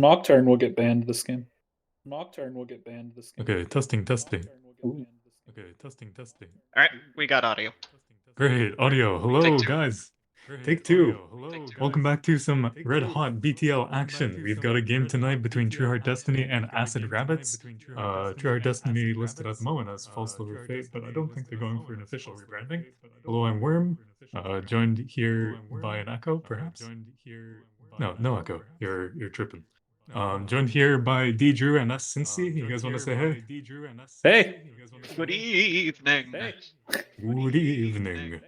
Nocturne will get banned this game. Nocturne will get banned this game. Okay, testing. Ooh. Okay, testing. All right, we got audio. Great, audio. Hello, Take two. guys. Take two. Welcome back to some red hot BTL action. We've got a game tonight between True Heart Destiny and Acid Rabbits. True Heart Destiny listed at the moment as False Lover Fate, but I don't think they're going for an official rebranding. Hello, I'm Worm. Joined here by an echo, perhaps? No echo. You're tripping. Joined here by D Drew and S Cincy. You guys want to say hey? Hey. Good evening. Good evening.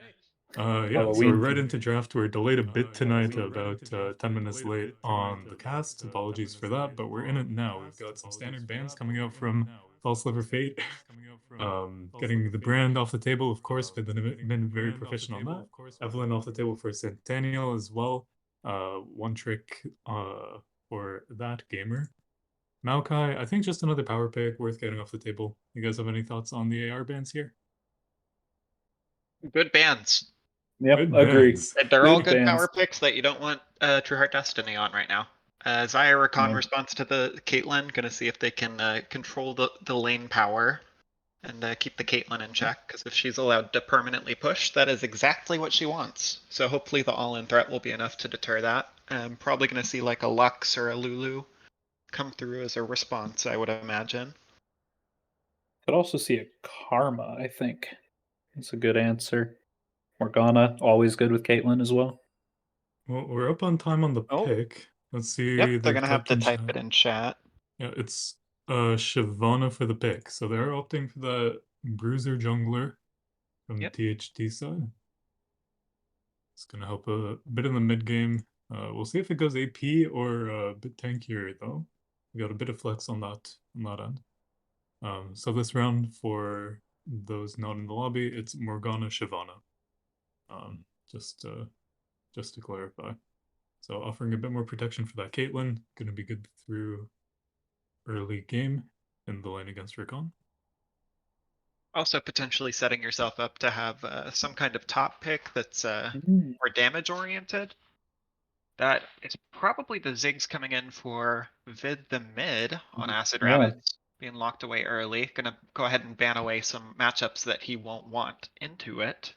Yeah, so we're Halloween right theme. into draft. We're delayed a bit tonight, about 10 minutes late on the cast. Apologies for that, but we're in it now. We've got some standard bans coming out from False Liver Fate. Getting the brand off the table, of course, but been very proficient on that. Evelyn off the table for Centennial as well. One trick for that gamer. Maokai, I think just another power pick worth getting off the table. You guys have any thoughts on the AR bans here? Good bands. Yep, Good agree. bans. They're all Good good bands. power picks that you don't want True Heart Destiny on right now. Zyrecon Yeah. response to the Caitlyn, gonna see if they can control the lane power and keep the Caitlyn in check, because if she's allowed to permanently push, that is exactly what she wants. So hopefully the all-in threat will be enough to deter that. I'm probably gonna see like a Lux or a Lulu come through as a response, I would imagine. Could also see a Karma, I think. That's a good answer. Morgana, always good with Caitlyn as well. Well, we're up on time on the Oh, pick. Let's see. yep, they're They've gonna have typed to in type chat. it in chat. Yeah, it's Shyvana for the pick. So they're opting for the Bruiser Jungler from Yep. THD side. It's gonna help a bit in the mid game. We'll see if it goes AP or a bit tankier though. We got a bit of flex on that end. So this round, for those not in the lobby, it's Morgana Shyvana. Um, just to clarify. So offering a bit more protection for that Caitlyn, gonna be good through early game in the lane against Rickon. Also potentially setting yourself up to have some kind of top pick that's Mm. more damage oriented. That is probably the Ziggs coming in for Vid the mid on Acid Yeah. Rabbits, being locked away early. Gonna go ahead and ban away some matchups that he won't want into it.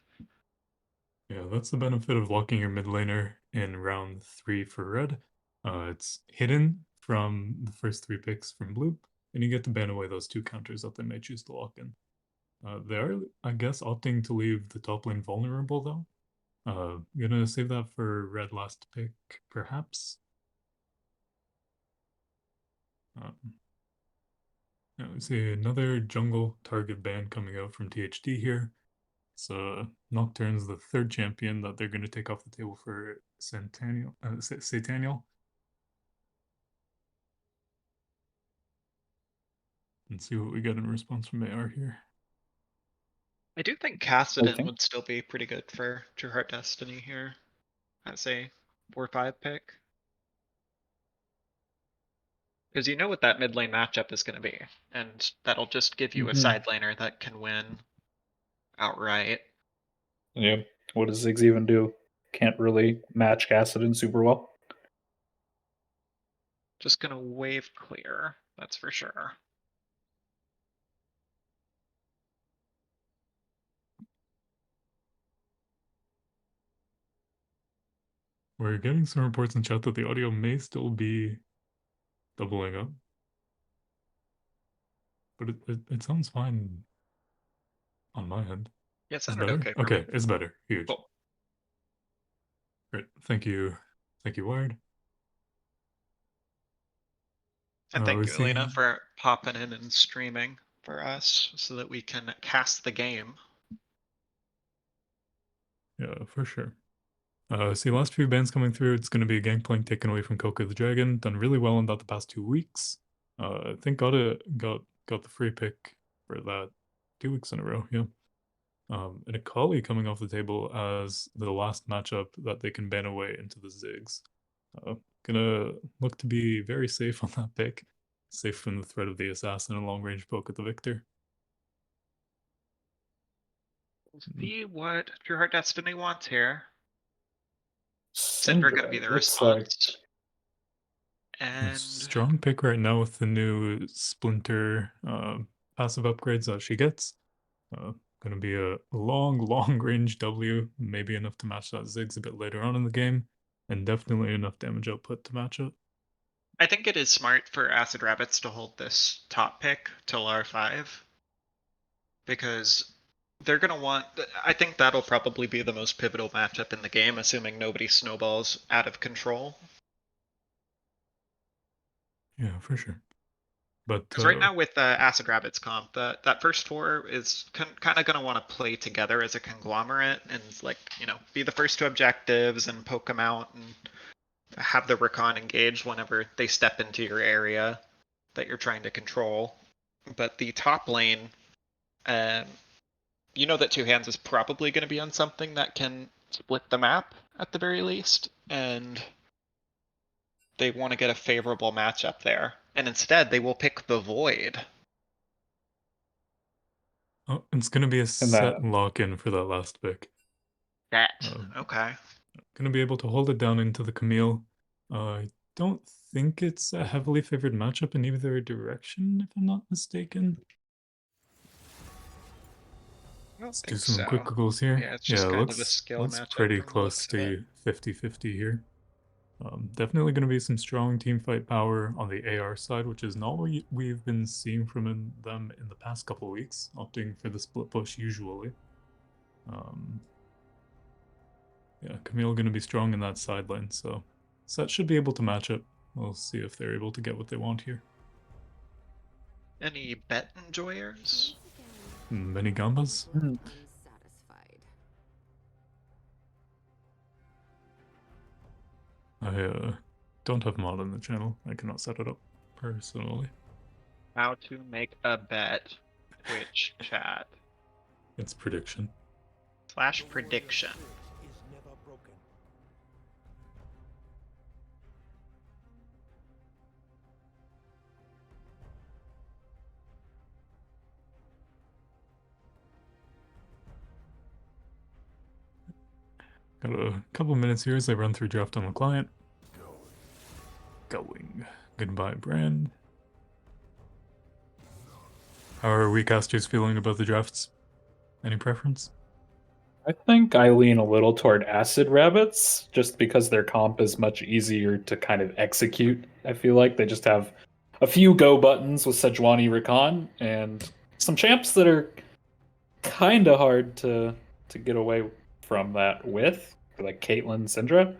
Yeah, that's the benefit of locking your mid laner in round 3 for red. It's hidden from the first 3 picks from blue, and you get to ban away those 2 counters that they may choose to lock in. They are, I guess, opting to leave the top lane vulnerable though. Gonna save that for red last pick, perhaps. Yeah, we see another jungle target ban coming out from THD here. So Nocturne's the 3rd champion that they're going to take off the table for Centennial, Sataniel. And see what we get in response from AR here. I do think Cassidon Okay. would still be pretty good for True Heart Destiny here. I'd say 4-5 pick. Because you know what that mid lane matchup is going to be, and that'll just give you a side laner that can win outright. Yeah. What does Ziggs even do? Can't really match Cassidon super well. Just gonna wave clear, that's for sure. We're getting some reports in chat that the audio may still be doubling up. But it sounds fine on my end. Yeah, it It's sounded better? okay for Okay, me. it's better. Huge. Cool. Great. Thank you. Thank you, Wired. And thank We're you, Elena, seeing... for popping in and streaming for us so that we can cast the game. Yeah, for sure. See, last few bans coming through, it's going to be a Gangplank taken away from Coco the Dragon. Done really well in that the past 2 weeks. I think got the free pick for that 2 weeks in a row, yeah. And a Kali coming off the table as the last matchup that they can ban away into the Ziggs. Gonna look to be very safe on that pick. Safe from the threat of the assassin and long range poke at the victor. We'll see what True Heart Destiny wants here. Syndra Syndra gonna be the looks like response. And strong pick right now with the new Splinter passive upgrades that she gets. Going to be a long range W, maybe enough to match that Ziggs a bit later on in the game, and definitely enough damage output to match it. I think it is smart for Acid Rabbits to hold this top pick till R5. Because they're going to want. I think that'll probably be the most pivotal matchup in the game, assuming nobody snowballs out of control. Yeah, for sure. But Because right now with Acid Rabbits comp, that first four is kind of going to want to play together as a conglomerate and like, you know, be the first to objectives and poke them out and have the recon engage whenever they step into your area that you're trying to control. But the top lane, you know that Two Hands is probably going to be on something that can split the map at the very least, and they want to get a favorable matchup there. And instead, they will pick the Void. oh, it's going to be a set lock-in for that last pick. Okay. Going to be able to hold it down into the Camille. I don't think it's a heavily favored matchup in either direction, if I'm not mistaken. Let's do some quick googles here. Yeah, it's just kind of a looks skill matchup pretty from the close looks of it. to 50-50 here. Definitely going to be some strong team fight power on the AR side, which is not what we've been seeing from them in the past couple of weeks, opting for the split push usually. Yeah, Camille going to be strong in that side lane, so Set should be able to match it. We'll see if they're able to get what they want here. Any bet enjoyers? Many Gambas? I don't have mod on the channel. I cannot set it up personally. How to make a bet. Twitch chat. It's prediction. / prediction. Got a couple minutes here as I run through draft on the client. Going. Goodbye, Brand. How are we casters feeling about the drafts? Any preference? I think I lean a little toward Acid Rabbits, just because their comp is much easier to kind of execute. I feel like they just have a few go buttons with Sejuani Recon and some champs that are kind of hard to get away from that with, like Caitlyn, Syndra.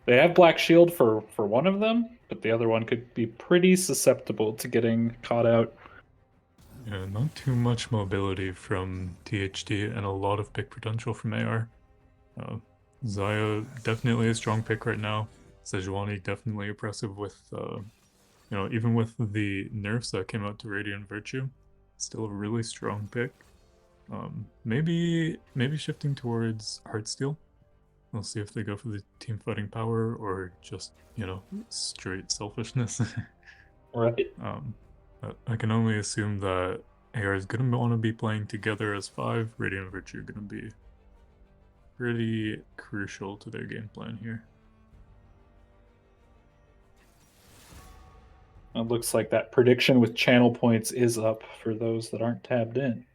They have Black Shield for one of them, but the other one could be pretty susceptible to getting caught out. Yeah, not too much mobility from THD and a lot of pick potential from AR. Xayah definitely a strong pick right now. Sejuani definitely oppressive with, even with the nerfs that came out to Radiant Virtue, still a really strong pick. Maybe shifting towards Heartsteel. We'll see if they go for the team fighting power or just, straight selfishness. Right. I can only assume that AR is going to want to be playing together as 5. Radiant Virtue going to be pretty crucial to their game plan here. It looks like that prediction with channel points is up for those that aren't tabbed in.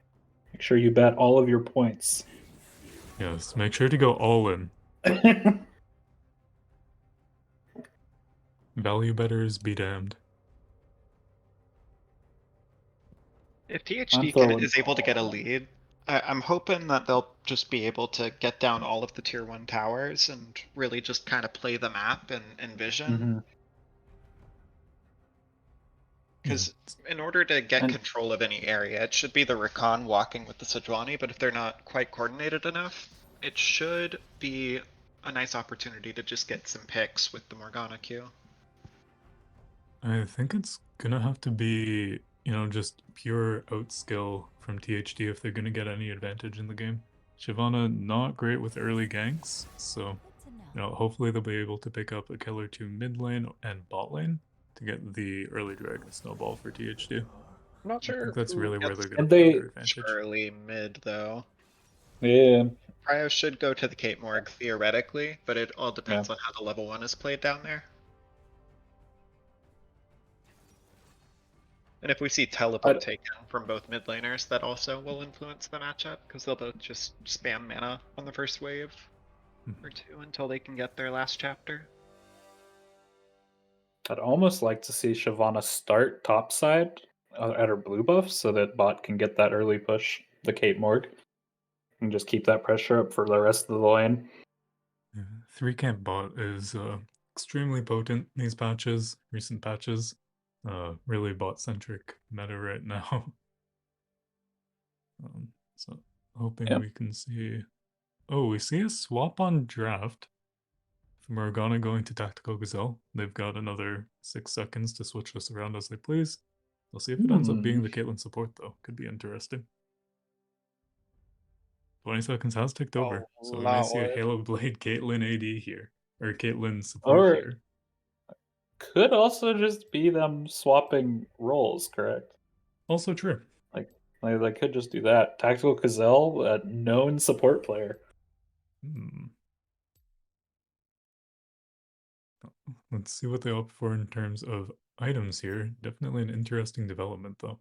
Make sure you bet all of your points. Yes, make sure to go all in. Value betters be damned. If THD is able to get a lead, I'm hoping that they'll just be able to get down all of the tier 1 towers and really just kind of play the map and vision. Because in order to get control of any area, it should be the Rakan walking with the Sejuani, but if they're not quite coordinated enough, it should be a nice opportunity to just get some picks with the Morgana Q. I think it's gonna have to be, just pure outskill from THD if they're gonna get any advantage in the game. Shyvana not great with early ganks, so hopefully they'll be able to pick up a killer to mid lane and bot lane to get the early dragon snowball for THD. I'm not sure. I think that's really where they're gonna find their advantage. Early mid though. Yeah. Cryo should go to the Kate Morg theoretically, but it all depends on how the level 1 is played down there. And if we see teleport taken from both mid laners, that also will influence the matchup, because they'll both just spam mana on the first wave or two until they can get their last chapter. I'd almost like to see Shyvana start topside at her blue buff so that bot can get that early push, the Kate Morg, and just keep that pressure up for the rest of the lane. Yeah, 3-camp bot is extremely potent in these patches, recent patches. Really bot-centric meta right now. So hoping we can see... Oh, we see a swap on draft from Morgana going to Tactical Gazelle. They've got another 6 seconds to switch this around as they please. We'll see if it ends up being the Caitlyn support, though. Could be interesting. 20 seconds has ticked over, so we may see a Halo Blade Caitlyn AD here. Or Caitlyn support here. Could also just be them swapping roles, correct? Also true. Like they could just do that. Tactical Gazelle, a known support player. Let's see what they opt for in terms of items here. Definitely an interesting development, though.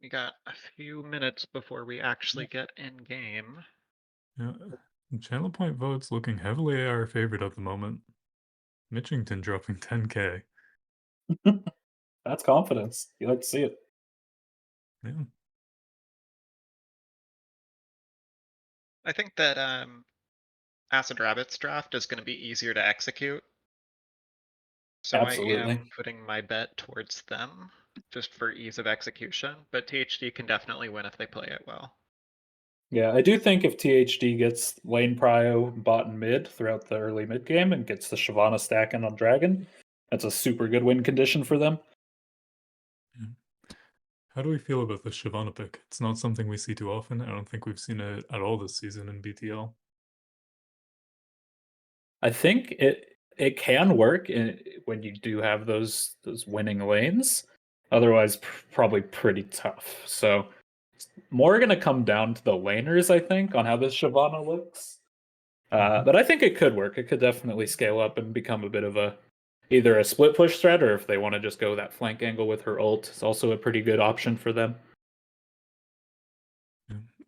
We got a few minutes before we actually get in game. Yeah, channel point votes looking heavily AR favored at the moment. Mitchington dropping 10k. That's confidence. You like to see it. Yeah. I think that Acid Rabbit's draft is going to be easier to execute. So Absolutely. I am putting my bet towards them just for ease of execution, but THD can definitely win if they play it well. Yeah, I do think if THD gets lane prio, bot, and mid throughout the early mid game and gets the Shyvana stacking on Dragon, that's a super good win condition for them. Yeah. How do we feel about the Shyvana pick? It's not something we see too often. I don't think we've seen it at all this season in BTL. I think it can work when you do have those winning lanes. Otherwise, probably pretty tough. So more going to come down to the laners, I think, on how this Shyvana looks. But I think it could work. It could definitely scale up and become a bit of either a split push threat, or if they want to just go that flank angle with her ult, it's also a pretty good option for them.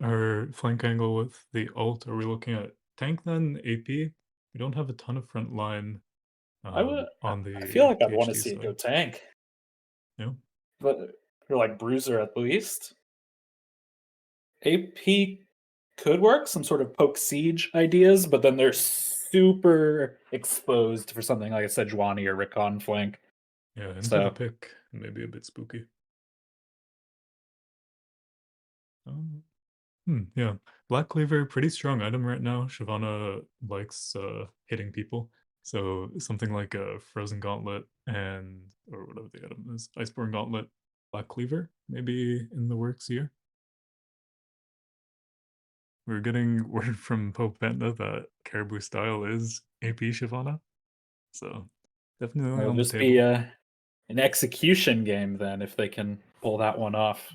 Our flank angle with the ult, are we looking at tank then, AP? We don't have a ton of front line on the I feel like I'd want to THD see it go side. tank. Yeah. But for like Bruiser at least. AP could work, some sort of poke siege ideas, but then they're super exposed for something like a Sejuani or Recon flank. Yeah, into the pick, maybe a bit spooky. Yeah, Black Cleaver, pretty strong item right now. Shyvana likes hitting people, so something like a Frozen Gauntlet or whatever the item is, Iceborne Gauntlet, Black Cleaver, maybe in the works here. We're getting word from Pope Panda that Caribou Style is AP Shyvana, so definitely It'll on the just table. be an execution game then if they can pull that one off.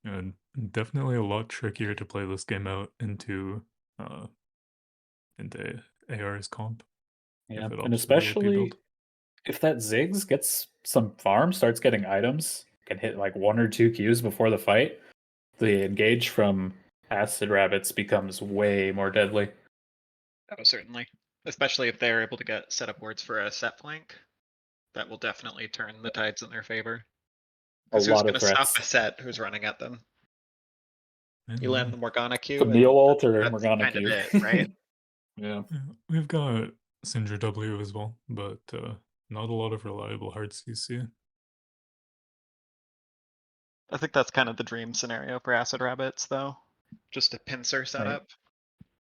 And definitely a lot trickier to play this game out into AR's comp. Yeah, and especially if that Ziggs gets some farm, starts getting items, can hit like 1 or 2 Qs before the fight, the engage from Acid Rabbits becomes way more deadly. Oh, certainly. Especially if they're able to get setup wards for a set flank. That will definitely turn the tides in their favor. Because who's going to stop a set who's running at them? You land the Morgana Q, Camille ult or that's Morgana kind Q. of it, right? Yeah, we've got Syndra W as well, but not a lot of reliable hard CC. I think that's kind of the dream scenario for Acid Rabbits, though. Just a pincer setup,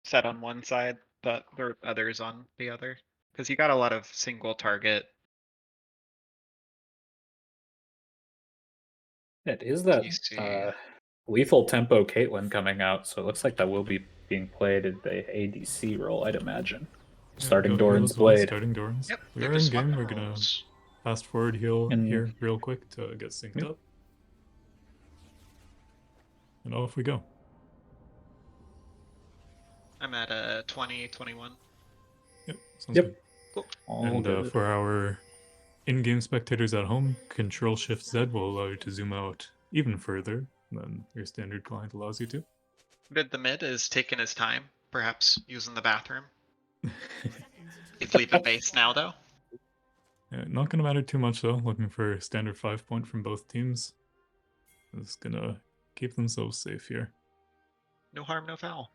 set on one side, but there are others on the other. Because you got a lot of single target. It is that lethal tempo Caitlyn coming out, so it looks like that will be being played in the ADC role, I'd imagine. Yeah, starting Doran's Blade. Starting Doran's. Yep, We are in game. We're gonna fast forward here real quick to get synced up. And off we go. I'm at 20, 21. Yep, sounds Yep. good. Cool. All And good. for our in-game spectators at home, Control-Shift-Z will allow you to zoom out even further than your standard client allows you to. Mid the mid is taking his time, perhaps using the bathroom. He's leaving base now, though. Yeah, not gonna matter too much though. Looking for standard 5-point from both teams. It's gonna keep themselves safe here. No harm, no foul.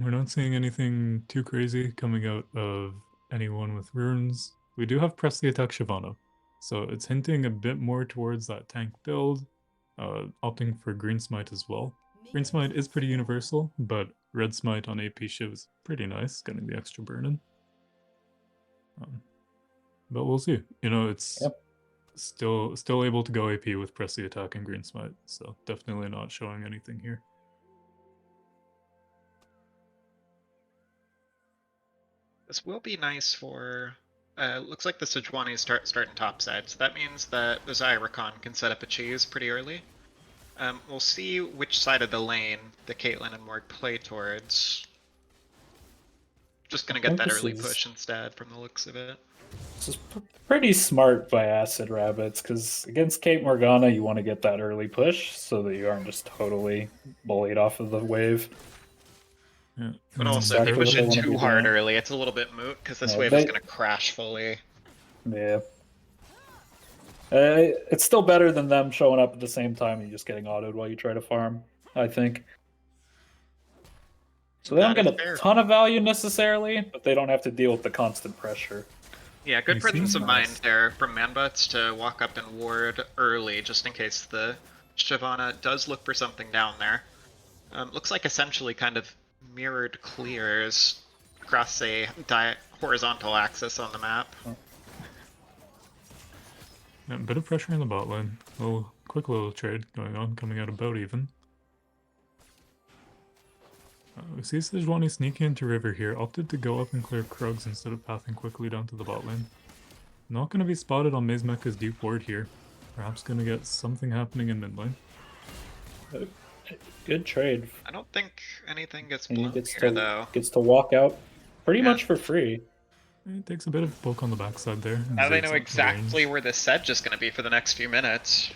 We're not seeing anything too crazy coming out of anyone with runes. We do have Press the Attack Shyvana, so it's hinting a bit more towards that tank build, opting for Green Smite as well. Green Smite is pretty universal, but Red Smite on AP Shiv is pretty nice, getting the extra burn in. But we'll see. You know, it's Yep. still able to go AP with Press the Attack and Green Smite, so definitely not showing anything here. This will be nice for. Looks like the Sejuani is starting topside, so that means that the Zyricon can set up a cheese pretty early. We'll see which side of the lane the Caitlyn and Morg play towards. Just gonna get think that this early is- push instead from the looks of it. This is pretty smart by Acid Rabbits, because against Kate Morgana, you want to get that early push so that you aren't just totally bullied off of the wave. Yeah. But also, exactly if you push what they it wanna too be hard doing. early, it's a little bit moot, because this No, wave is they- gonna crash fully. Yeah. It's still better than them showing up at the same time and you just getting autoed while you try to farm, I think. So they don't That get is a fair. ton of value necessarily, but they don't have to deal with the constant pressure. Yeah, good I presence see. of mind there from Manbutts to walk up and ward early, just in case the Shyvana does look for something down there. Looks like essentially kind of mirrored clears across a horizontal axis on the map. Yeah, a bit of pressure in the bot lane. Quick little trade going on, coming out about even. We see Sejuani sneaking into river here, opted to go up and clear Krugs instead of pathing quickly down to the bot lane. Not going to be spotted on Maze Mecha's deep ward here. Perhaps going to get something happening in mid lane. Good trade. I don't think anything gets And he blown gets here, though. to walk out pretty Yeah. much for free. It takes a bit of poke on the backside there. Now they Zig's know out of exactly range. where this sedge is going to be for the next few minutes.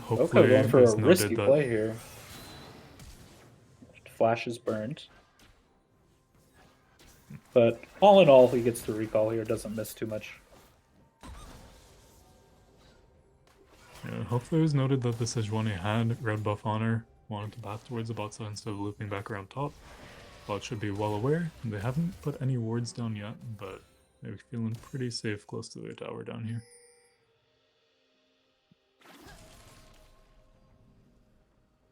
Hopefully, Okay, going for it's a noted risky that play here. Flash is burned. But all in all, he gets the recall here, doesn't miss too much. Yeah, hopefully it was noted that the Sejuani had red buff on her, wanted to path towards the bot side instead of looping back around top. Bot should be well aware. They haven't put any wards down yet, but they're feeling pretty safe close to their tower down here.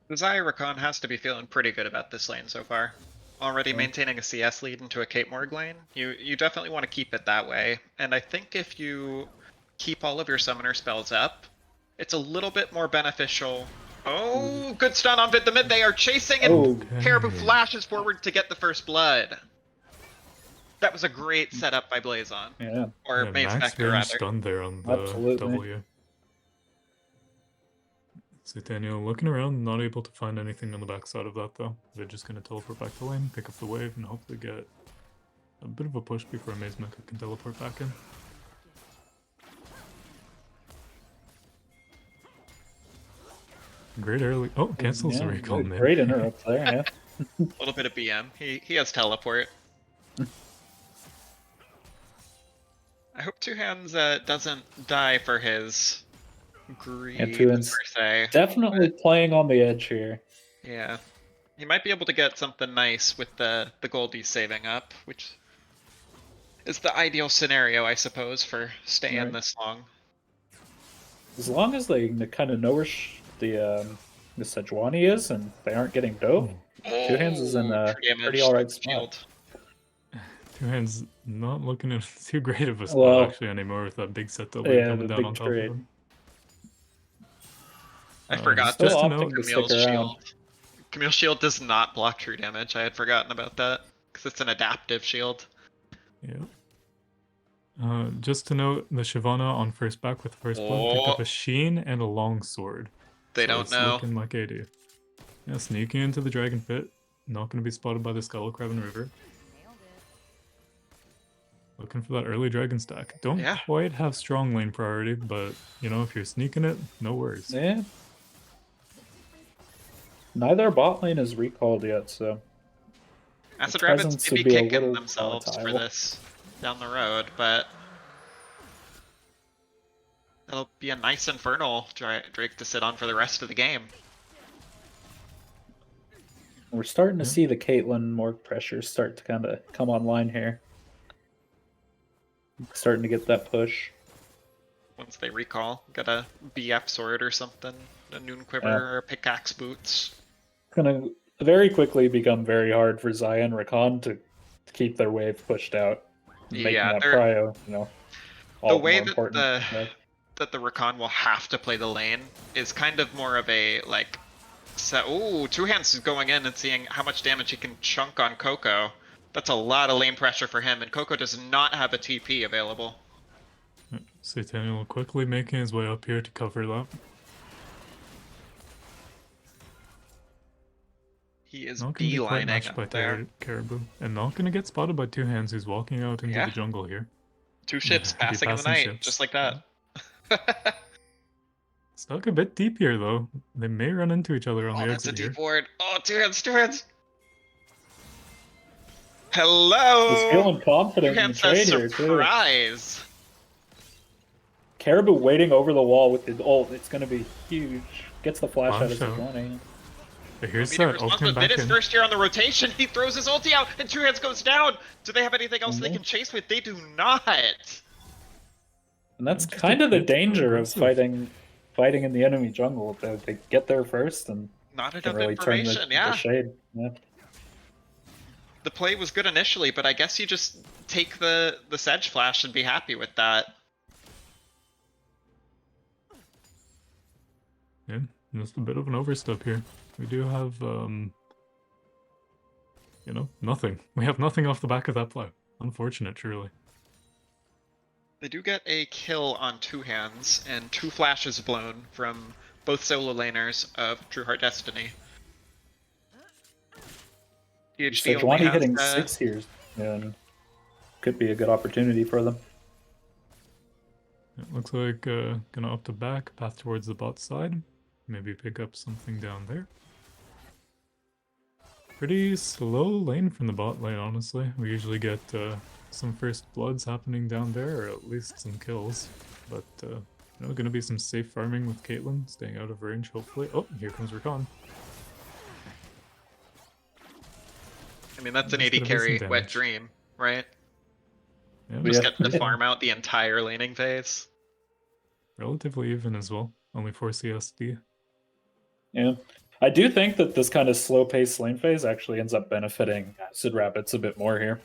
The Zyricon has to be feeling pretty good about this lane so far. Already maintaining a CS lead into a Kate Morg lane. You definitely want to keep it that way. And I think if you keep all of your summoner spells up, it's a little bit more beneficial. Oh, good stun on Vid the mid. They are chasing and Oh, Caribou flashes forward to get the first blood. That was a great setup by Blazon. yeah. Or Yeah, Maze max Vector, range rather. stun there on the Absolutely. W. So Daniel looking around, not able to find anything on the backside of that though. They're just going to teleport back to lane, pick up the wave, and hopefully get a bit of a push before Maze Mecha can teleport back in. Great early. Oh, cancels the Yeah, recall mid. great interrupt there, yeah. A little bit of BM. He has teleport. I hope Two Hands doesn't die for his greed, Two Hands per se. Definitely playing on the edge here. Yeah. He might be able to get something nice with the gold he's saving up, which is the ideal scenario, I suppose, for staying Right. this long. As long as they kind of know where the Sejuani is and they aren't getting dove, Two Hands is in a true damage, pretty alright that's spot. shield. Two Hands not looking in too great of a spot Well, actually anymore with that big set W yeah, coming the down big on top trade. of him. I forgot Still just to opting note, to stick Camille's around. shield. Camille's shield does not block true damage. I had forgotten about that because it's an adaptive shield. Yeah. Just to note, the Shyvana on first back with first blood picked up Oh. a sheen and a long sword. They So don't it's know. looking like AD. Yeah, sneaking into the Dragon Pit. Not going to be spotted by the Scuttle Crab and River. Looking for that early Dragon stack. Don't Yeah. quite have strong lane priority, but, you know, if you're sneaking it, no worries. Yeah. Neither bot lane is recalled yet, so Acid the Rabbits presence may be would be a kicking little themselves for volatile. this down the road, but that'll be a nice Infernal Drake to sit on for the rest of the game. We're starting to Yeah. see the Caitlyn more pressure start to kind of come online here. Starting to get that push. Once they recall, get a BF sword or something, a Noon Quiver Yeah. or a Pickaxe Boots. It's gonna very quickly become very hard for Xayah and Rakan to keep their wave pushed out, making Yeah, that they're prio, all the the way more that important. the Rakan will have to play the lane is kind of more of a like. So, Two Hands is going in and seeing how much damage he can chunk on Coco. That's a lot of lane pressure for him, and Coco does not have a TP available. Sataniel quickly making his way up here to cover that. He is Not going to be quite beelining matched up by there. Caribou. And not going to get spotted by Two Hands, who's walking out into Yeah. the jungle here. Two ships Be passing in the passing night, ships. just like that. Stuck a bit deep here, though. They may run into each other on Oh, the that's a exit here. deep ward. Oh, Two Hands, Two Hands! Hello! He's feeling confident Two in the Hands says trade here, too. surprise! Caribou waiting over the wall with the ult. It's going to be huge. Gets the flash out of Flash out. Sejuani. But here's Immediate that, response, ultimate but back Mid is in. first here on the rotation. He throws his ulti out, and Two Hands goes down. Do they have anything else they can chase with? They do not. And that's Just a kind of the bit too danger of aggressive. fighting in the enemy jungle. They get there first and Not can enough really turn information, the yeah. shade. Yeah. The play was good initially, but I guess you just take the Sedge Flash and be happy with that. Yeah, just a bit of an overstep here. We do have, nothing. We have nothing off the back of that play. Unfortunate, truly. They do get a kill on Two Hands, and 2 flashes blown from both solo laners of True Heart Destiny. PhD only Sejuani has, hitting 6 here and could be a good opportunity for them. It looks like gonna up to back, path towards the bot side. Maybe pick up something down there. Pretty slow lane from the bot lane, honestly. We usually get some first bloods happening down there, or at least some kills. But, gonna be some safe farming with Caitlyn, staying out of range, hopefully. Oh, here comes Rakan. I mean, that's an There's 80 gonna be some carry wet damage. dream, right? Yeah, Just Yeah. get to farm out the entire laning phase. relatively even as well. Only 4 CSD. Yeah. I do think that this kind of slow-paced lane phase actually ends up benefiting Acid Rabbits a bit more here.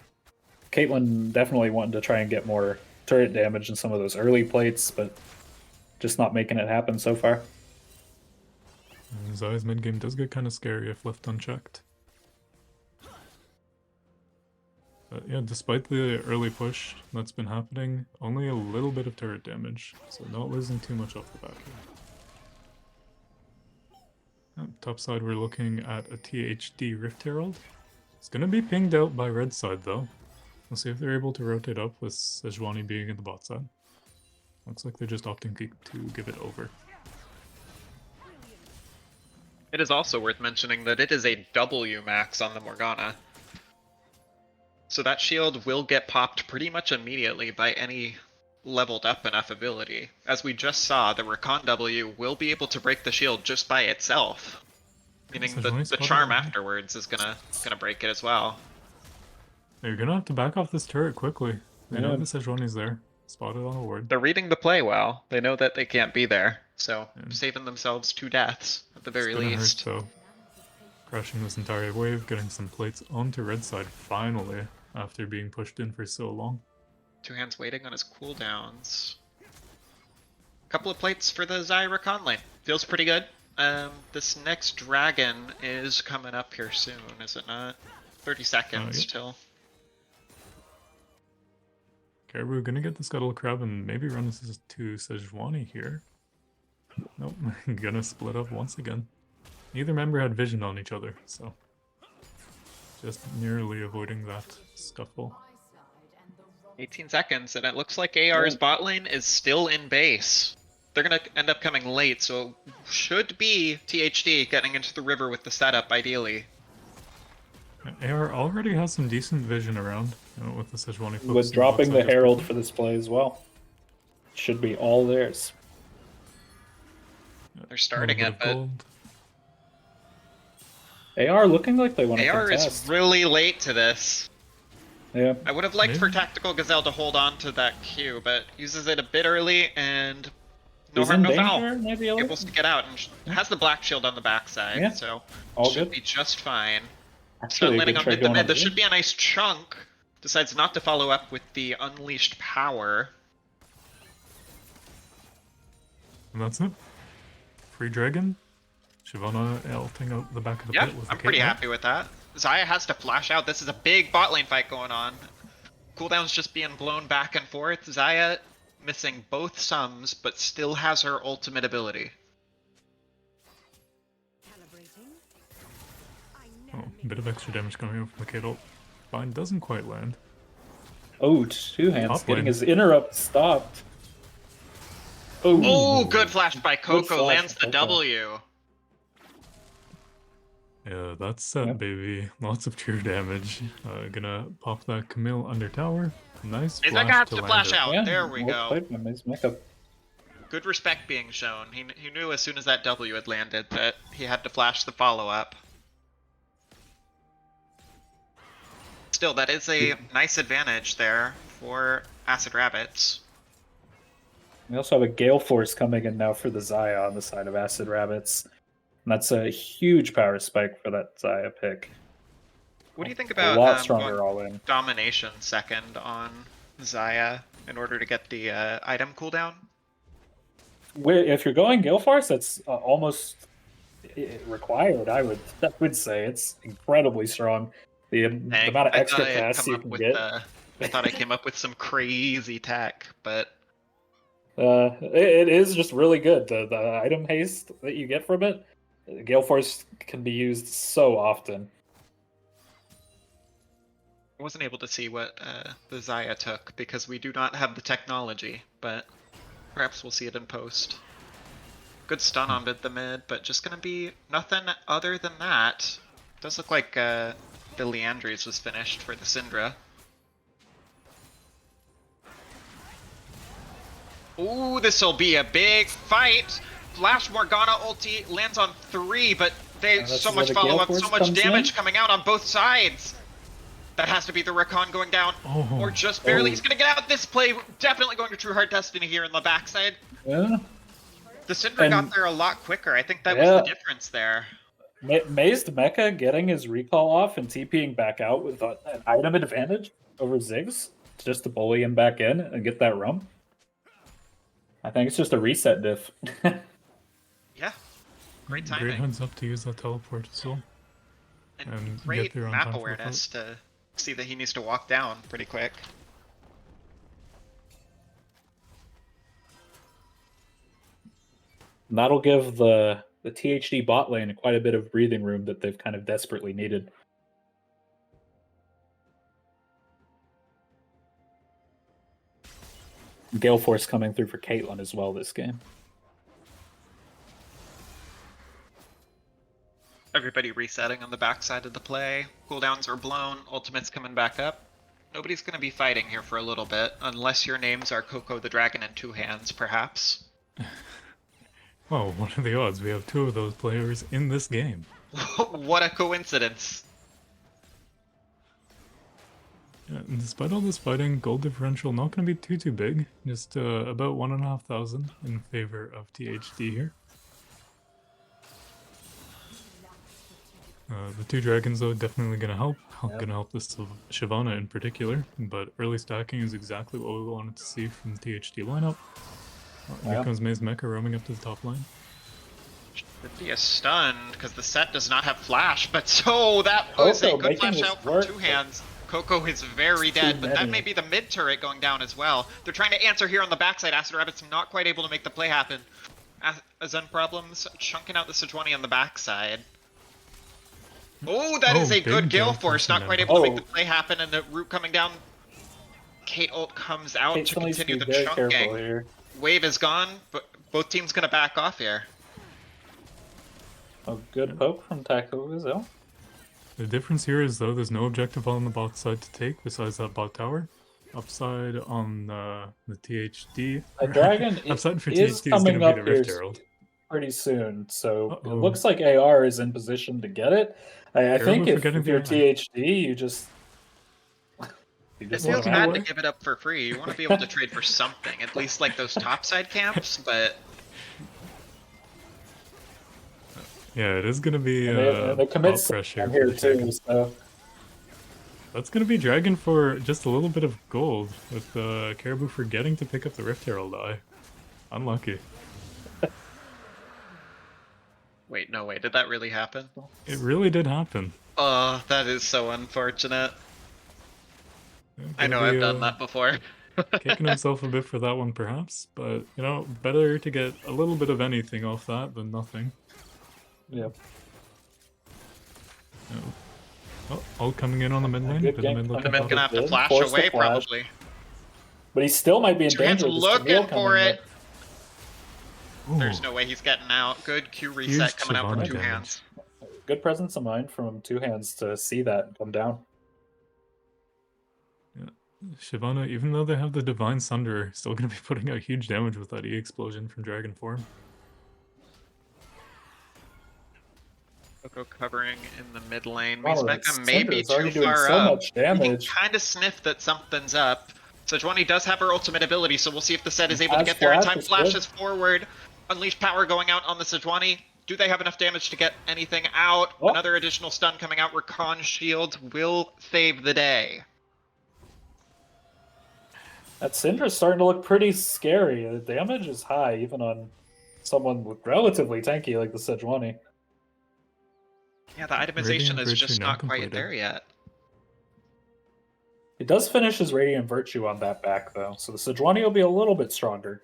Caitlyn definitely wanting to try and get more turret damage in some of those early plates, but just not making it happen so far. And Xayah's mid game does get kind of scary if left unchecked. But yeah, despite the early push that's been happening, only a little bit of turret damage, so not losing too much off the back here. Top side, we're looking at a THD Rift Herald. It's gonna be pinged out by red side though. We'll see if they're able to rotate up with Sejuani being in the bot side. Looks like they're just opting to give it over. It is also worth mentioning that it is a W max on the Morgana. So that shield will get popped pretty much immediately by any leveled up enough ability. As we just saw, the Rakan W will be able to break the shield just by itself. Meaning the charm afterwards is gonna break it as well. You're gonna have to back off this turret quickly. They know Yeah. the Sejuani's there. Spotted on a ward. They're reading the play well. They know that they can't be there, so saving themselves 2 deaths at the very least. It's gonna hurt though. Crushing this entire wave, getting some plates onto red side finally, after being pushed in for so long. Two Hands waiting on his cooldowns. Couple of plates for the Xayah Rakan lane. Feels pretty good. This next dragon is coming up here soon, is it not? 30 seconds Yep. till. Caribou gonna get the Scuttle Crab and maybe run this to Sejuani here. Nope, gonna split up once again. neither member had vision on each other, so just nearly avoiding that scuffle. 18 seconds, and it looks like AR's bot lane is still in base. They're gonna end up coming late, so should be THD getting into the river with the setup, ideally. AR already has some decent vision around, with the Sejuani focusing With dropping bot the side just Herald quickly. for this play as well. Should be all theirs. They're starting a it, little bit but of gold. AR looking like they want to AR contest. is really late to this. Yeah. I would have liked for Maybe. Tactical Gazelle to hold on to that Q, but uses it a bit early, and no He's harm, in no foul. danger, maybe a Able little? to get out, and has the black shield on the backside, Yeah. so All should good. be just fine. Actually, Stun a landing good on trade mid to going mid. on There the should mid. be a nice chunk. Decides not to follow up with the unleashed power. And that's it. Free Dragon. Shyvana ulting out the back of the Yeah, pit with I'm the pretty Caitlyn. happy with that. Xayah has to flash out. This is a big bot lane fight going on. Cooldown's just being blown back and forth. Xayah missing both sums, but still has her ultimate ability. Oh, a bit of extra damage coming in from the Caitlyn. Bind doesn't quite land. Oh, two hands Top getting lane. his interrupt stopped. Oh, good flash by Coco. flash Lands by the Coco. W. Yeah, that's set, Yep. baby. Lots of true damage. Gonna pop that Camille under tower. Nice He's flash gonna have to to land flash it. out. Yeah, There we well go. played by Maze Mecha. Good respect being shown. He knew as soon as that W had landed that he had to flash the follow-up. Still, that is a nice advantage there for Acid Rabbits. We also have a Gale Force coming in now for the Xayah on the side of Acid Rabbits. And that's a huge power spike for that Xayah pick. What do you think A about lot stronger going all in. Domination second on Xayah in order to get the item cooldown? If you're going Gale Force, that's almost required. I would say it's incredibly strong. The Dang, amount of I extra thought I had casts come you up can with get. I thought I came up with some crazy tech, but It is just really good. The item haste that you get from it, Gale Force can be used so often. I wasn't able to see what the Xayah took because we do not have the technology, but perhaps we'll see it in post. Good stun on mid the mid, but just gonna be nothing other than that. Does look like the Leandries was finished for the Syndra. Ooh, this'll be a big fight! Flash Morgana ulti lands on 3, but they That's so where much the Gale follow-up, so Force much comes damage in? coming out on both sides! That has to be the Recon going down, Oh. or just barely. Oh. He's gonna get out this play, definitely going to True Heart Destiny here in the backside. Yeah. The Syndra got And- there a lot quicker, I think that was Yeah. the difference there. Mazed Mecha getting his recall off and TPing back out with an item advantage over Ziggs just to bully him back in and get that rump. I think it's just a reset diff. Yeah, great Great timing. heads up to use that teleport as well. and get great there on map time for the awareness to see that he needs to walk down pretty quick. And that'll give the THD bot lane quite a bit of breathing room that they've kind of desperately needed. Gale Force coming through for Caitlyn as well this game. Everybody resetting on the backside of the play. Cooldowns are blown, ultimate's coming back up. Nobody's gonna be fighting here for a little bit, unless your names are Coco the Dragon in 2 hands, perhaps. Well, what are the odds? We have 2 of those players in this game. What a coincidence. Yeah, and despite all this fighting, gold differential not going to be too big. Just about 1,500 in favor of THD here. The 2 dragons though definitely going to help. Going to help this Shyvana in particular. But early stacking is exactly what we wanted to see from the THD lineup. Here Yeah. comes Maze Mecha roaming up to the top line. Should be a stun, because the set does not have flash, but so that was a Coco good making flash this out from work, 2 but hands. Coco is very it's too dead, but that many. may be the mid turret going down as well. They're trying to answer here on the backside. Acid Rabbit's not quite able to make the play happen. Zen problems, chunking out the Sejuani on the backside. Oh, that is a big good Gale Gale Force, Force not in quite there. able to make the play happen, and the root coming down. Kate ult comes out Kate to still needs to continue be the very careful chunking. here. Wave is gone, but both teams gonna back off here. A good poke from Taco Gazelle. The difference here is, though, there's no objective on the bot side to take besides that bot tower. Upside on the THD. A dragon Upside for is THD is going coming to be up the here Rift Herald. pretty soon, so it Uh-oh. looks like AR is in position to get it. I think Caribou if forgetting you're the eye. THD, you just It let feels it bad happen. to give it up for free. You want to be able to trade for something, at least like those topside camps, but Yeah, it is going to be And they commit bot pressure on for here the Dragon. too, so That's going to be Dragon for just a little bit of gold, with Caribou forgetting to pick up the Rift Herald eye. Unlucky. wait, no way, did that really happen? It really did happen. Oh, that is so unfortunate. I know Gonna be, I've done that before. Kicking himself a bit for that one, perhaps, but, you know, better to get a little bit of anything off that than nothing. yeah. Oh, all coming in on the mid lane. Good Bit of gank mid from looking The mid's Good gonna have to good. flash Force the away, flash. probably. But he still might be in Two hands danger with this looking Camille for coming it. Ooh, There's no way he's getting out. Good Q reset Huge coming out from Shyvana two damage. hands. up. Good presence of mind from two hands to see that and come down. Shyvana, even though they have the Divine Sunder, still going to be putting out huge damage with that E explosion from Dragon form. Coco covering in the mid lane. Oh, Becca that may Cinder be is already too doing far so up. much damage. You can kind of sniff that something's up. Sejuani does have her ultimate ability, so we'll see if the set is able to Flash get there in flash time. is Flashes forward. Unleash power going out on the Sejuani. Do they have enough damage to get anything out? Oh. Another additional stun coming out. Rakan shields will save the day. That Syndra's starting to look pretty scary. The damage is high, even on someone with relatively tanky like the Sejuani. Yeah, the itemization Radiant is Virtue just now not quite completed. there yet. He does finish his Radiant Virtue on that back, though, so the Sejuani will be a little bit stronger.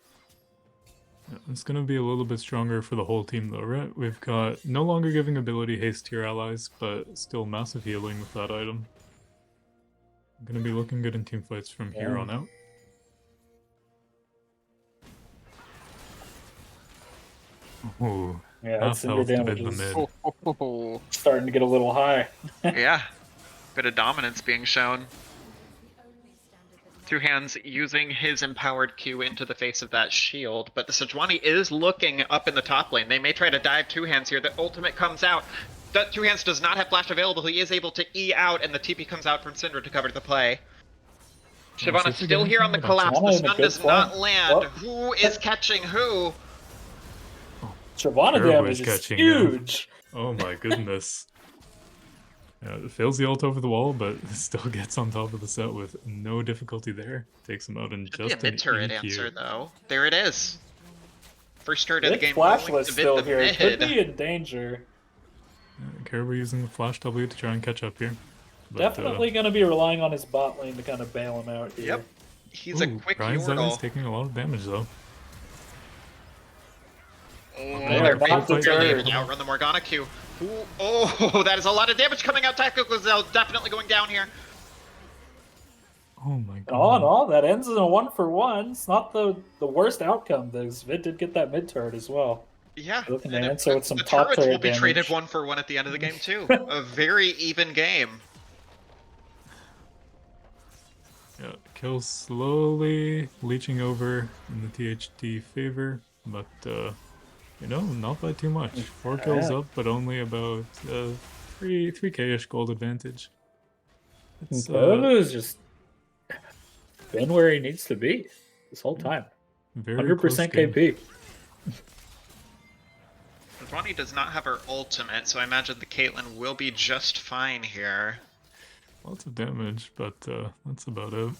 Yeah, it's going to be a little bit stronger for the whole team, though, right? We've got no longer giving ability haste to your allies, but still massive healing with that item. Going to be looking good in team fights from here Yeah. on out. Ooh, Yeah, that half Cinder health to damage mid the is mid. starting to get a little high. Yeah, bit of dominance being shown. Two hands using his empowered Q into the face of that shield, but the Sejuani is looking up in the top lane. They may try to dive two hands here. The ultimate comes out. That two hands does not have flash available. He is able to E out, and the TP comes out from Syndra to cover the play. Shyvana still here on the collapse. The Shyvana in a stun good does not form. land. Oh. Who is catching who? Shyvana Caribou damage is is catching, yeah. huge. Oh my goodness. Yeah, it fails the ult over the wall, but still gets on top of the set with no difficulty there. Takes him out in Should be a just an mid-turret EQ. answer, though. There it is. First turret of the Big game flashless rolling to still mid the here. mid. Could be in danger. Caribou using the flash W to try and catch up here. But, Definitely going to be relying on his bot lane to kind of bail him out here. Yep. He's a quick Ryan's Eye is Yordle. taking a lot of damage though. Oh, They they're are not barely deterred. able to outrun the Morgana Q. Ooh, oh, that is a lot of damage coming out. Tactical Gazelle definitely going down here. Oh my And all in god. all, that ends in a 1-for-1. It's not the worst outcome. The Zvid did get that mid turret as well. Yeah, Looking to and answer with some the top turrets will turret be traded damage. 1-for-1 at the end of the game too. A very even game. Yeah, kills slowly leeching over in the THT favor, but you know, not by too much. 4 kills up, but only about 3k-ish gold advantage. It's Caribou's just been where he needs to be this whole time. very close 100% game. KP. Ronnie does not have her ultimate, so I imagine the Caitlyn will be just fine here. Lots of damage, but that's about it.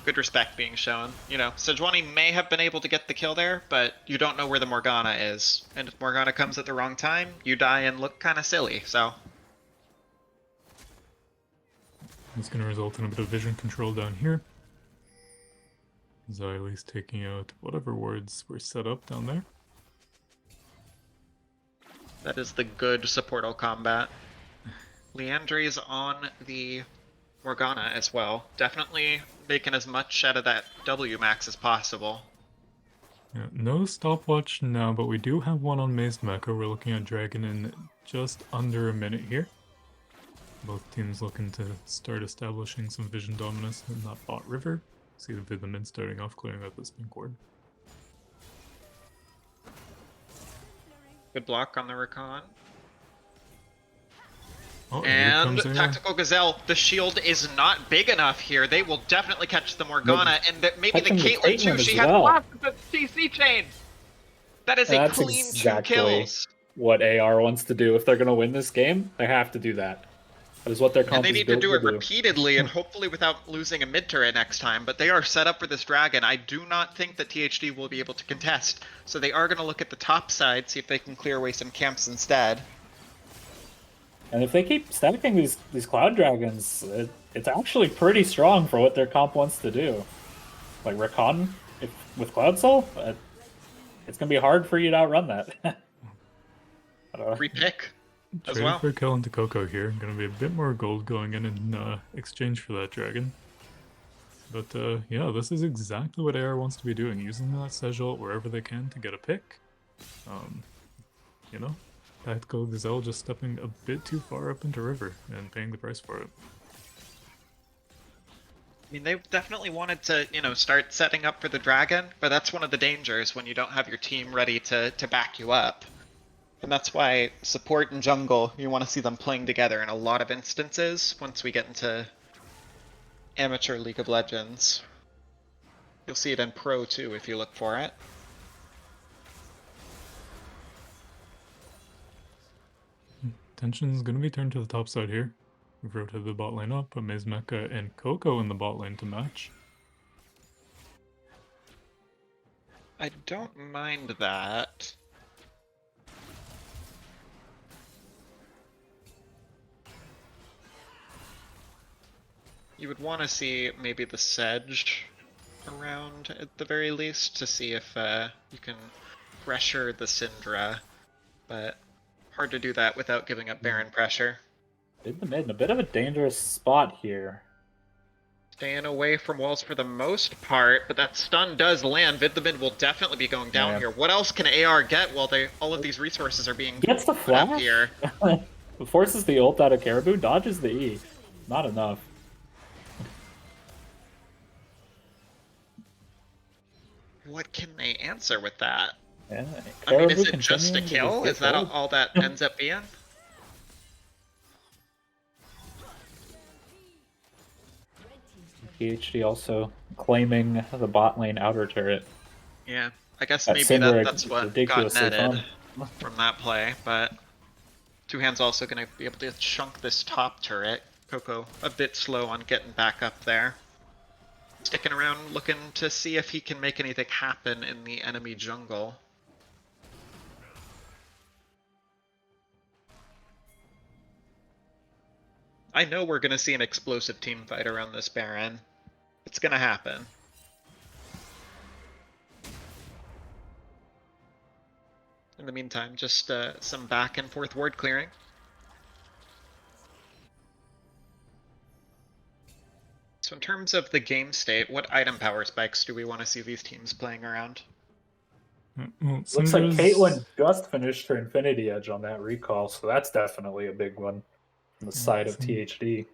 Good respect being shown. You know, Sejuani may have been able to get the kill there, but you don't know where the Morgana is. And if Morgana comes at the wrong time, you die and look kind of silly, so... It's going to result in a bit of vision control down here. Xyle's taking out whatever wards were set up down there. That is the good supportal combat. Leandre's on the Morgana as well. Definitely making as much out of that W max as possible. Yeah, no stopwatch now, but we do have one on Mazed Mecha. We're looking at Dragon in just under a minute here. Both teams looking to start establishing some vision dominance in that bot river. See the mid starting off clearing out this pink ward. Good block on the Recon. Oh, here And comes AR. Tactical Gazelle, the shield is not big enough here. They will definitely catch the Morgana, and maybe the catching the Caitlyn too. Caitlyn She as has well. lots of the CC chain. That is a That's clean exactly 2 kills. what AR wants to do. If they're going to win this game, they have to do that. That is what their comp And they is need to built do to it repeatedly and hopefully without losing a mid turret next time. But they are set up for this dragon. I do not think that THD will be able to contest. So they are going to look at the top side, see if they can clear away some camps instead. And if they keep stacking these Cloud Dragons, it's actually pretty strong for what their comp wants to do. Like Recon, with Cloud Soul, it's going to be hard for you to outrun that. I don't know. Free pick as Trade well. for kill into Coco here. Gonna be a bit more gold going in exchange for that dragon. But yeah, this is exactly what AR wants to be doing, using that Sedge ult wherever they can to get a pick. You know, Tactical Gazelle just stepping a bit too far up into river and paying the price for it. I mean, they definitely wanted to, start setting up for the dragon, but that's one of the dangers when you don't have your team ready to back you up. And that's why support and jungle, you want to see them playing together in a lot of instances once we get into amateur League of Legends. You'll see it in pro too if you look for it. Tension's gonna be turned to the top side here. We've rotated the bot lane up, put Maze Mecha and Coco in the bot lane to match. I don't mind that. You would want to see maybe the Sedge around at the very least to see if you can pressure the Syndra, but hard to do that without giving up Baron pressure. In the mid, in a bit of a dangerous spot here. Staying away from walls for the most part, but that stun does land. Vid the mid will definitely be going down here. What else can AR get while all of these resources are being Gets the put up flash here? Forces the ult out of Caribou, dodges the E. Not enough. What can they answer with that? Yeah, I mean, is Caribou it just a continuing to kill? get Is that gold. all that ends up being? PhD also claiming the bot lane outer turret. Yeah, I guess That maybe Syndra that's what got ridiculously netted fun. from that play, but Two Hands also going to be able to chunk this top turret. Coco a bit slow on getting back up there. Sticking around looking to see if he can make anything happen in the enemy jungle. I know we're going to see an explosive team fight around this Baron. It's going to happen. In the meantime, just some back and forth ward clearing. So in terms of the game state, what item power spikes do we want to see these teams playing around? Well, Looks like Syndra's- Caitlyn just finished her Infinity Edge on that recall, so that's definitely a big one on the side of THD.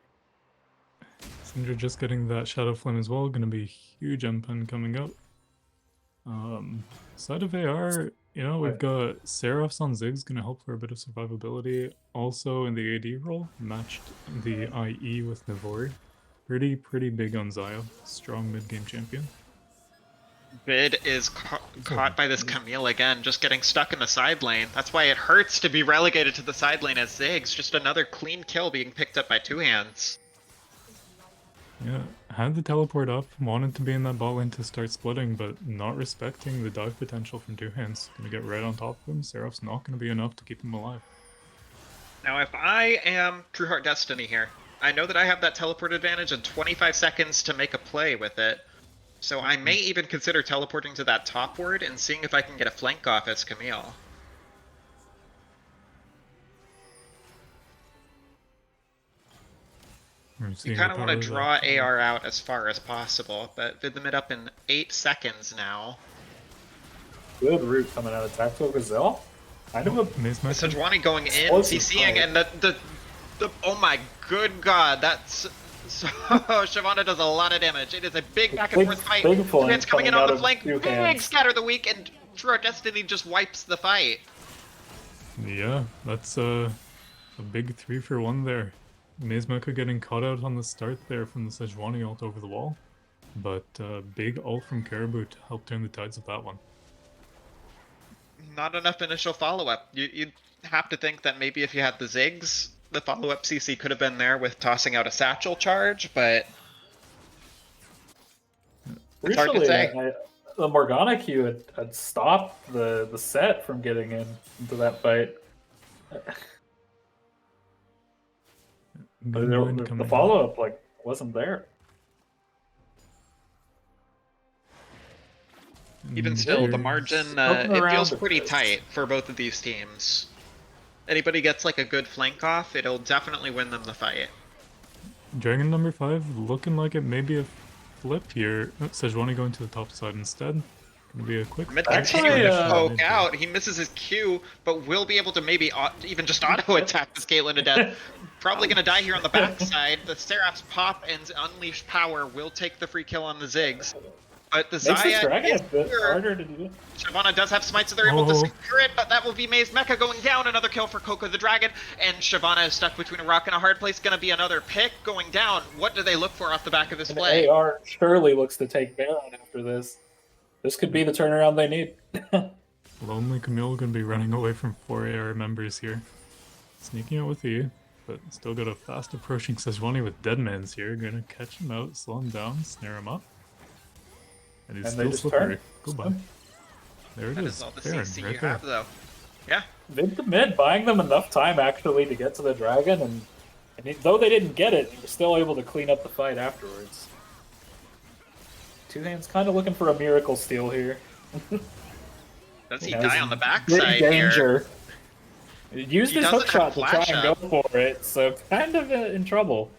Syndra just getting that Shadow Flame as well, gonna be huge M-Pen coming up. Side of AR, we've got Seraphs on Ziggs, gonna help for a bit of survivability. Also in the AD role, matched the IE with Navori. Pretty big on Zaya. Strong mid-game champion. Bid is caught by this Camille again, just getting stuck in the side lane. That's why it hurts to be relegated to the side lane as Ziggs. Just another clean kill being picked up by Two Hands. Yeah, had the teleport up, wanted to be in that bot lane to start splitting, but not respecting the dive potential from Two Hands. Gonna get right on top of him. Seraph's not gonna be enough to keep him alive. Now if I am True Heart Destiny here, I know that I have that teleport advantage and 25 seconds to make a play with it. So I may even consider teleporting to that top ward and seeing if I can get a flank off as Camille. You kind of want to draw AR out as far as possible, but vid the mid up in 8 seconds now. Good route coming out of Tactical Gazelle. Kind of a Sejuani going in, explosive CCing, fight. and the oh my good god, that's so Shyvana does a lot of damage. It is a big back and forth fight. Big flank It's coming in coming on out the of flank, two big hands. scatter the weak, and True Destiny just wipes the fight. Yeah, that's a big 3-for-1 there. Maze Mecha getting caught out on the start there from the Sejuani ult over the wall. But big ult from Caribou to help turn the tides of that one. Not enough initial follow-up. You'd have to think that maybe if you had the Ziggs, the follow-up CC could have been there with tossing out a satchel charge, but it's hard to say. The Morgana Q had stopped the set from getting into that fight. But the follow-up wasn't there. Even still, the margin, it feels pretty tight for both of these teams. Anybody gets like a good flank off, it'll definitely win them the fight. Dragon number 5 looking like it may be a flip here. Oh, Sejuani going to the top side instead. Gonna be a quick. Mid continuing to poke out. He misses his Q, but will be able to maybe even just auto attack this Caitlyn to death. Probably gonna die here on the backside. The Seraph's pop and Unleashed Power will take the free kill on the Ziggs. But the Xayah is here. Shyvana does have smites, so they're able to secure it, but that will be Maze Mecha going down. Another kill for Coco the Dragon, and Shyvana is stuck between a rock and a hard place. Gonna be another pick going down. What do they look for off the back of this play? AR surely looks to take Baron after this. This could be the turnaround they need. Lonely Camille gonna be running away from 4 AR members here. Sneaking out with E, but still got a fast approaching Sejuani with Deadman's here. Gonna catch him out, slow him down, snare him up. And he's still slippery. Goodbye. There it is. All the Baron, CC right you there. have, though. Yeah. Mid to mid, buying them enough time actually to get to the dragon, and though they didn't get it, they were still able to clean up the fight afterwards. Two Hands kind of looking for a miracle steal here. Does he die on the backside danger. here? Used his hook shot to try and go for it, so kind of in trouble.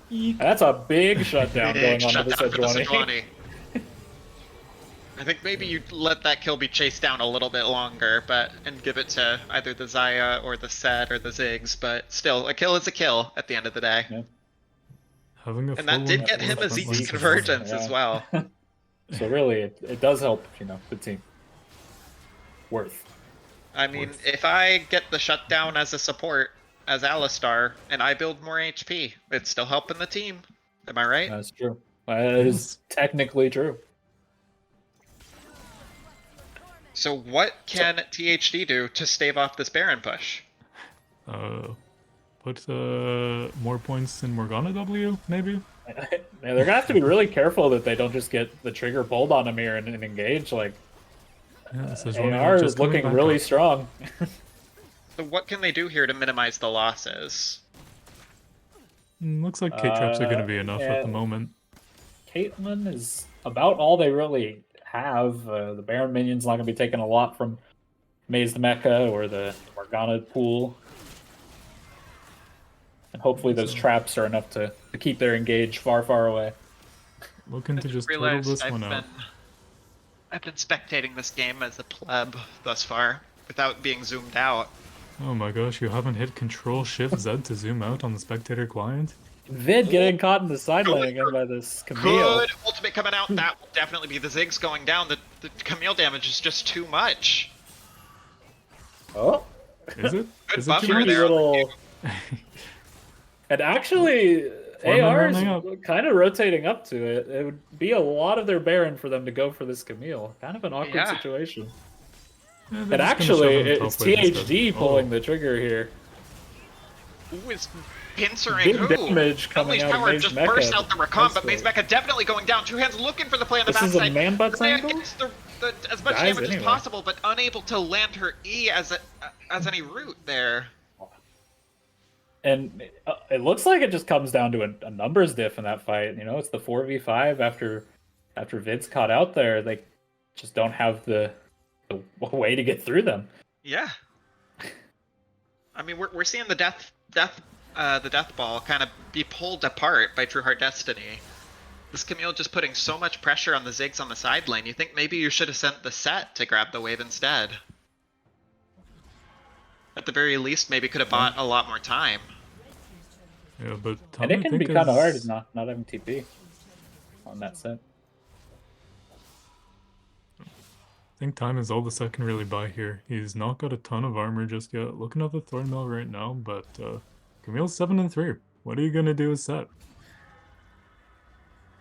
That's a big shutdown going on with the Sejuani. I think maybe you let that kill be chased down a little bit longer, and give it to either the Xayah or the Set or the Ziggs, but still, a kill is a kill at the end of the day. Yeah. Having a And that did get him a ZZ Convergence as well. So really, it does help, the team. Worth. I mean, if I get the shutdown as a support, as Alistar, and I build more HP, it's still helping the team. Am I right? That's true. That is technically true. So what can THD do to stave off this Baron push? Put more points in Morgana W, maybe? Yeah, they're gonna have to be really careful that they don't just get the trigger pulled on them here and engage. Like, AR is looking really strong. So what can they do here to minimize the losses? Looks like K-traps are going to be enough at the moment. Caitlyn is about all they really have. The Baron minion's not going to be taking a lot from Maze Mecha or the Morgana pool. And hopefully those traps are enough to keep their engage far, far away. Looking to just turtle this one out. I've been spectating this game as a pleb thus far, without being zoomed out. Oh my gosh, you haven't hit Control-Shift-Z to zoom out on the spectator client? Vid getting caught in the side lane again by this Camille. Good ultimate coming out. That will definitely be the Ziggs going down. The Camille damage is just too much. Oh. Is it? Good is buffer it there. Little... And actually, AR is kind of rotating up to it. It would be a lot of their Baron for them to go for this Camille. Kind of an awkward situation. Yeah, and actually, it's THD pulling the trigger here. Who is pincering Big who? damage coming out of Power Maze just Mecha. burst out the recon, but Maze Mecha definitely going down. Two Hands looking for the play on the backside. This is a man butts angle? Gets as much damage as possible, but unable to land her E as any root there. And it looks like it just comes down to a numbers diff in that fight. You know, it's the 4v5 after Vid's caught out there. They just don't have the way to get through them. Yeah. I mean, we're seeing the death ball kind of be pulled apart by True Heart Destiny. This Camille just putting so much pressure on the Ziggs on the side lane. You think maybe you should have sent the set to grab the wave instead. At the very least, maybe could have bought a lot more time. Yeah, but And it can be kind of hard not having TP on that set. I think time is all the set can really buy here. He's not got a ton of armor just yet. Looking at the Thornmail right now, but Camille's 7-3. What are you gonna do with set?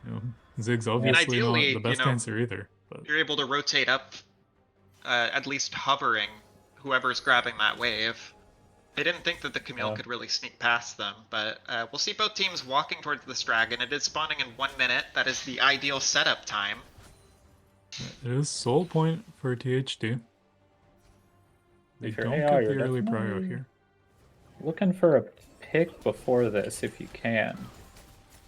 You know, Zig's obviously not the best answer either. But you're able to rotate up, at least hovering whoever's grabbing that wave. I didn't think that the Camille could really sneak past them, but we'll see both teams walking towards this dragon. It is spawning in 1 minute. That is the ideal setup time. it is soul point for THD. They don't AR, get the early prio here. Looking for a pick before this if you can.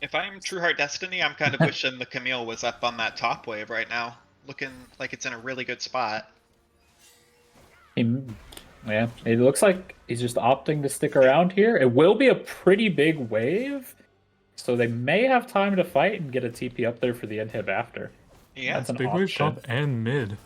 If I'm True Heart Destiny, I'm kind of wishing the Camille was up on that top wave right now. Looking like it's in a really good spot. Yeah, it looks like he's just opting to stick around here. It will be a pretty big wave, so they may have time to fight and get a TP up there for the inhib after. Yeah, that's an big option. Wave top and mid.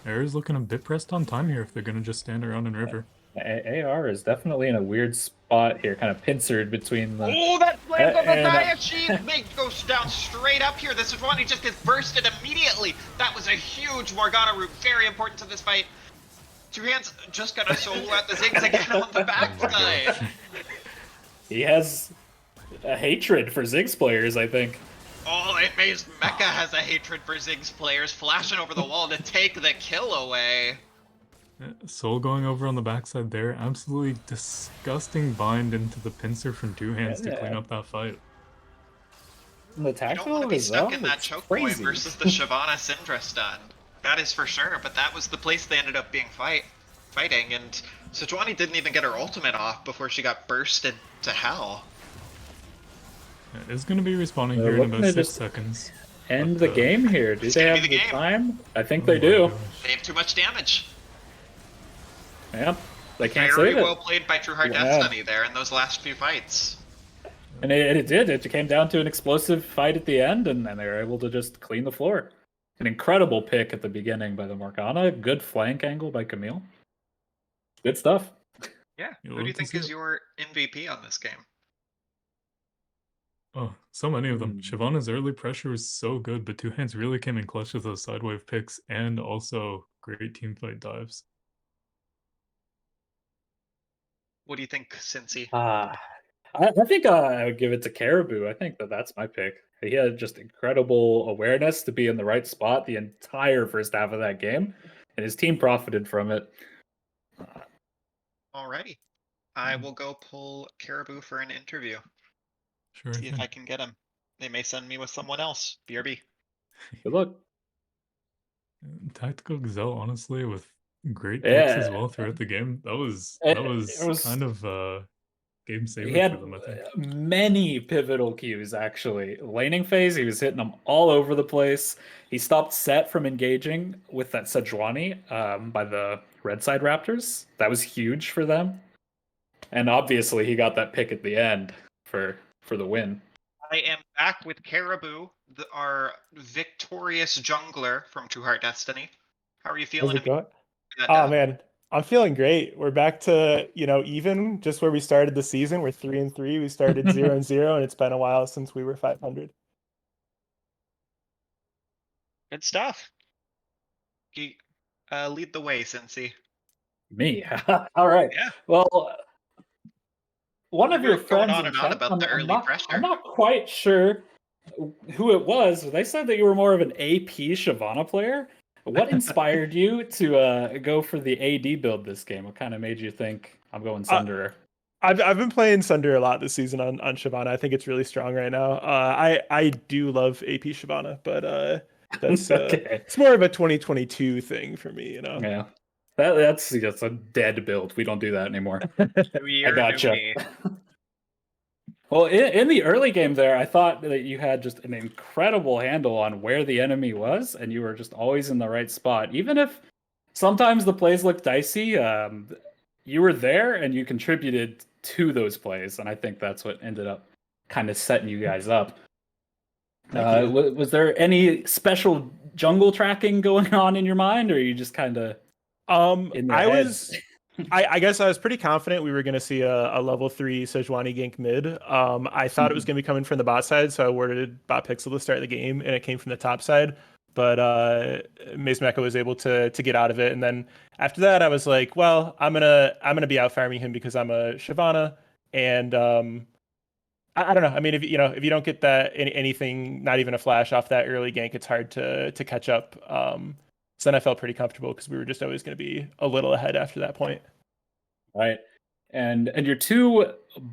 Air's looking a bit pressed on time here if they're gonna just stand around in river. AR is definitely in a weird spot here, kind of pincered between the... Oh, that lands on the Naya Sheath! They go down straight up here. This is one, he just gets bursted immediately. That was a huge Morgana root, very important to this fight. Two Hands just gonna solo out the Ziggs again on the backside. He has a hatred for Ziggs players, I think. Oh, it means Mecha has a hatred for Ziggs players, flashing over the wall to take the kill away. Soul going over on the backside there. Absolutely disgusting bind into the pincer from Two Hands to clean up that fight. And the You don't tactical want to be as stuck well, in that it's choke crazy. point versus the Shyvana Syndra stun. That is for sure, but that was the place they ended up being fighting, and Sejuani didn't even get her ultimate off before she got bursted to hell. It's going to be respawning here in about 6 seconds. End the game here. Do they have the time? I think they do. They have too much damage. Yeah, they can't Very save it. well played by True Heart Destiny there in those last few fights. And it did. It came down to an explosive fight at the end, and they were able to just clean the floor. An incredible pick at the beginning by the Morgana. Good flank angle by Camille. Good stuff. Yeah. Who do you think is your MVP on this game? Oh, so many of them. Shyvana's early pressure was so good, but Two Hands really came in clutch with those sidewave picks and also great teamfight dives. What do you think, Cincy? I think I would give it to Caribou. I think that's my pick. He had just incredible awareness to be in the right spot the entire first half of that game, and his team profited from it. Alrighty. I will go pull Caribou for an interview. Sure. See if I can get him. They may send me with someone else. BRB. Good luck. Tactical Gazelle, honestly, with great picks as well throughout the game. That was kind of game saver he had for them, I think. Many pivotal cues, actually. Laning phase, he was hitting them all over the place. He stopped Set from engaging with that Sejuani by the red side Raptors. That was huge for them. And obviously, he got that pick at the end for the win. I am back with Caribou, our victorious jungler from True Heart Destiny. How are you feeling? Oh man, I'm feeling great. We're back to, even just where we started the season. We're 3-3. We started 0-0, and it's been a while since we were 500. Good stuff. Lead the way, Cincy. Me? All right. Yeah. Well, one of your friends on and on about the early pressure. I'm not quite sure who it was. They said that you were more of an AP Shyvana player. What inspired you to go for the AD build this game? What kind of made you think I'm going Sunder? I've been playing Sunder a lot this season on Shyvana. I think it's really strong right now. I do love AP Shyvana, but that's okay. It's more of a 2022 thing for me, Yeah. That's a dead build. We don't do that anymore. New year, I gotcha. new me. Well, in the early game there, I thought that you had just an incredible handle on where the enemy was, and you were just always in the right spot. Even if sometimes the plays looked dicey, you were there and you contributed to those plays, and I think that's what ended up kind of setting you guys up. Thank you. Was there any special jungle tracking going on in your mind, or are you just kind of in their I heads? was, I guess I was pretty confident we were going to see a level 3 Sejuani gank mid. I thought it was going to be coming from the bot side, so I warded bot Pixel to start the game, and it came from the top side. But Maze Mecha was able to get out of it, and then after that, I was like, well, I'm gonna be out farming him because I'm a Shyvana, and I don't know. I mean, if if you don't get that anything, not even a flash off that early gank, it's hard to catch up. So then I felt pretty comfortable because we were just always going to be a little ahead after that point. Right. And your two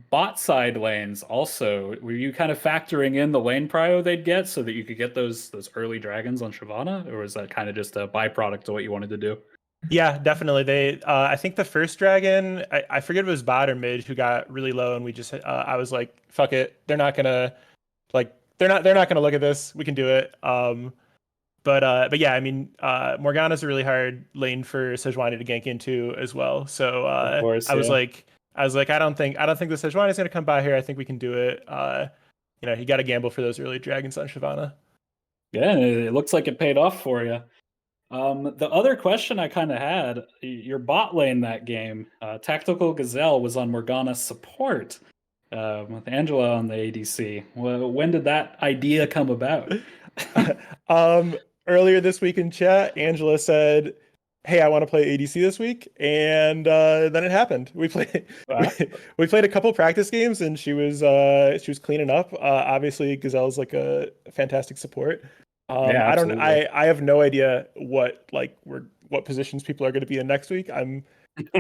bot side lanes also, were you kind of factoring in the lane prio they'd get so that you could get those early dragons on Shyvana, or was that kind of just a byproduct of what you wanted to do? Yeah, definitely. They, I think the first dragon, I forget if it was bot or mid who got really low, and we just, I was like, fuck it, they're not gonna, like, they're not gonna look at this. We can do it. But yeah, I mean, Morgana's a really hard lane for Sejuani to gank into as well. So Of course, I was yeah. like, I don't think the Sejuani's gonna come by here. I think we can do it. You got to gamble for those early dragons on Shyvana. Yeah, it looks like it paid off for you. The other question I kind of had, your bot lane that game, Tactical Gazelle was on Morgana's support with Angela on the ADC. Well, when did that idea come about? Earlier this week in chat, Angela said, "Hey, I want to play ADC this week," and then it happened. We, Wow. we played a couple practice games, and she was cleaning up. Obviously, Gazelle's like a fantastic support. Yeah, absolutely. I have no idea what positions people are going to be in next week. I'm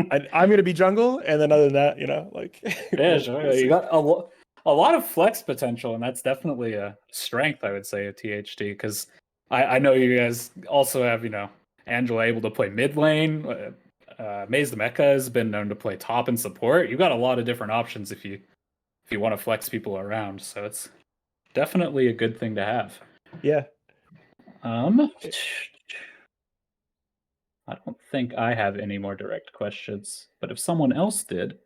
going to be jungle, and then other than that, like Yeah, we'll sure. You see. got a lot of flex potential, and that's definitely a strength, I would say, of THT. Because I know you guys also have, Angela able to play mid lane. Maze the Mecha has been known to play top and support. You got a lot of different options if you want to flex people around. So it's definitely a good thing to have. Yeah. I don't think I have any more direct questions, but if someone else did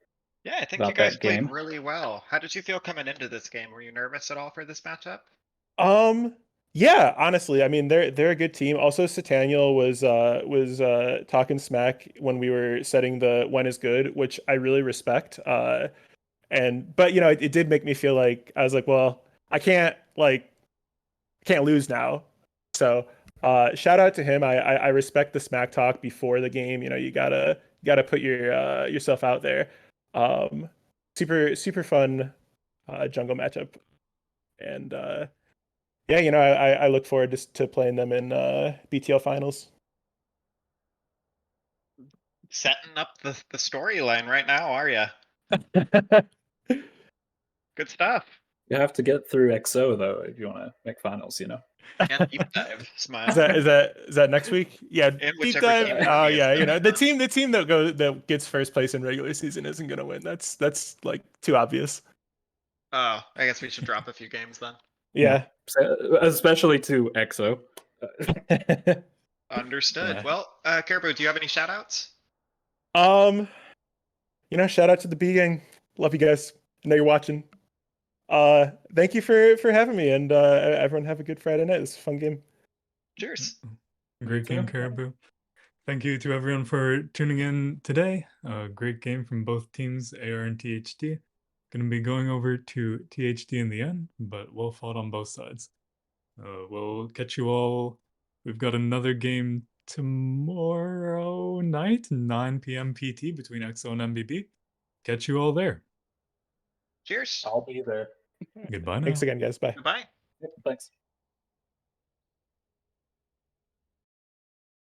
Yeah, I think you about guys that played game, really well. How did you feel coming into this game? Were you nervous at all for this matchup? Yeah, honestly, I mean they're a good team. Also, Sataniel was talking smack when we were setting the when is good, which I really respect. But it did make me feel like I was like, well, I can't lose now. So shout out to him. I respect the smack talk before the game. You gotta put yourself out there. Um, super fun jungle matchup, and yeah, I look forward to playing them in BTL finals. Setting up the storyline right now, are ya? Good stuff. you have to get through XO though if you want to make finals. And deep dive, smile. Is that next week? Yeah, And deep whichever dive. team Oh Morpheus yeah, goes. the team that gets first place in regular season isn't gonna win. That's like too obvious. Oh, I guess we should drop a few games then. Yeah. Especially to XO. Understood. Yeah. Well, Caribou, do you have any shout outs? um, shout out to the B gang. Love you guys. I know you're watching. Thank you for having me, and everyone have a good Friday night. It's a fun game. Cheers. Great game, Caribou. Thank you to everyone for tuning in today. Great game from both teams, AR and THT. Going to be going over to THT in the end, but well fought on both sides. We'll catch you all. We've got another game tomorrow night, 9 p.m. PT between EXO and MBB. Catch you all there. Cheers. I'll be there. Goodbye now. Thanks again, guys. Bye. Goodbye. Yep, thanks.